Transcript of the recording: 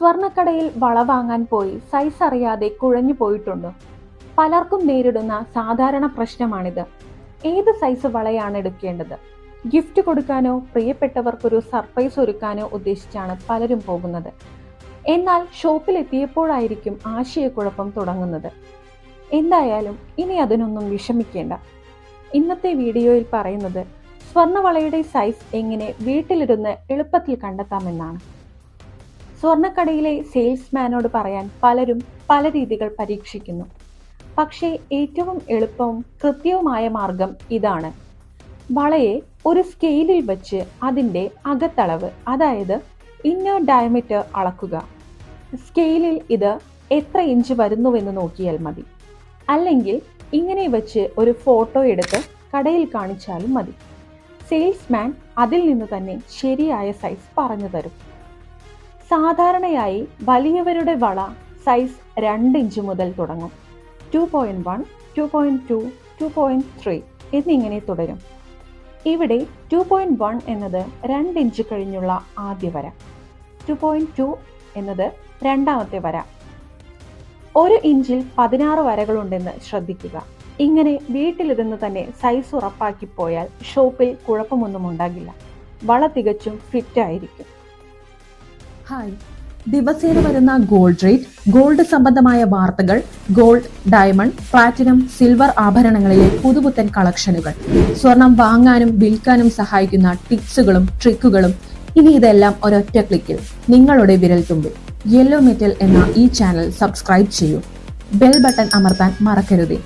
സ്വർണ്ണക്കടയിൽ വള വാങ്ങാൻ പോയി സൈസ് അറിയാതെ കുഴഞ്ഞു പോയിട്ടുണ്ടോ? പലർക്കും നേരിടുന്ന സാധാരണ പ്രശ്നമാണിത്. ഏത് സൈസ് വളയാണ് എടുക്കേണ്ടത്? ഗിഫ്റ്റ് കൊടുക്കാനോ പ്രിയപ്പെട്ടവർക്കൊരു സർപ്രൈസ് ഒരുക്കാനോ ഉദ്ദേശിച്ചാണ് പലരും പോകുന്നത്. എന്നാൽ ഷോപ്പിൽ എത്തിയപ്പോഴായിരിക്കും ആശയക്കുഴപ്പം തുടങ്ങുന്നത്. എന്തായാലും ഇനി അതിനൊന്നും വിഷമിക്കേണ്ട. ഇന്നത്തെ വീഡിയോയിൽ പറയുന്നത് സ്വർണ്ണവളയുടെ സൈസ് എങ്ങനെ വീട്ടിലിരുന്ന് എളുപ്പത്തിൽ കണ്ടെത്താമെന്നാണ്. സ്വർണ്ണക്കടയിലെ സെയിൽസ്മാനോട് പറയാൻ പലരും പല രീതികൾ പരീക്ഷിക്കുന്നു. പക്ഷേ ഏറ്റവും എളുപ്പവും കൃത്യവുമായ മാർഗം ഇതാണ്. വളയെ ഒരു സ്കെയിലിൽ വെച്ച് അതിൻ്റെ അകത്തളവ്, അതായത് ഇന്നർ ഡയമീറ്റർ അളക്കുക. സ്കെയിലിൽ ഇത് എത്ര ഇഞ്ച് വരുന്നുവെന്ന് നോക്കിയാൽ മതി. അല്ലെങ്കിൽ ഇങ്ങനെ വെച്ച് ഒരു ഫോട്ടോ എടുത്ത് കടയിൽ കാണിച്ചാലും മതി. സെയിൽസ്മാൻ അതിൽ നിന്ന് തന്നെ ശരിയായ സൈസ് പറഞ്ഞു തരും. സാധാരണയായി വലിയവരുടെ വള സൈസ് 2 ഇഞ്ച് മുതൽ തുടങ്ങും. 2.1, 2.2, 2.3 എന്നിങ്ങനെ തുടരും. ഇവിടെ 2.1 എന്നത് 2 ഇഞ്ച് കഴിഞ്ഞുള്ള ആദ്യ വര, 2.2 എന്നത് രണ്ടാമത്തെ വര. 1 ഇഞ്ചിൽ 16 വരകളുണ്ടെന്ന് ശ്രദ്ധിക്കുക. ഇങ്ങനെ വീട്ടിലിരുന്ന് തന്നെ സൈസ് ഉറപ്പാക്കി പോയാൽ ഷോപ്പിൽ കുഴപ്പമൊന്നും ഉണ്ടാകില്ല. വള തികച്ചും ഫിറ്റ് ആയിരിക്കും. ഹായ്, ദിവസേന വരുന്ന ഗോൾഡ് റേറ്റ്, ഗോൾഡ് സംബന്ധമായ വാർത്തകൾ, ഗോൾഡ്, ഡയമണ്ട്, പ്ലാറ്റിനം, സിൽവർ ആഭരണങ്ങളിലെ പുതുപുത്തൻ കളക്ഷനുകൾ, സ്വർണം വാങ്ങാനും വിൽക്കാനും സഹായിക്കുന്ന ടിപ്സുകളും ട്രിക്കുകളും, ഇനി ഇതെല്ലാം ഒരൊറ്റ ക്ലിക്കിൽ നിങ്ങളുടെ വിരൽത്തുമ്പിൽ. യെല്ലോ മെറ്റൽ എന്ന ഈ ചാനൽ സബ്സ്ക്രൈബ് ചെയ്യൂ. ബെൽ ബട്ടൺ അമർത്താൻ മറക്കരുതേ.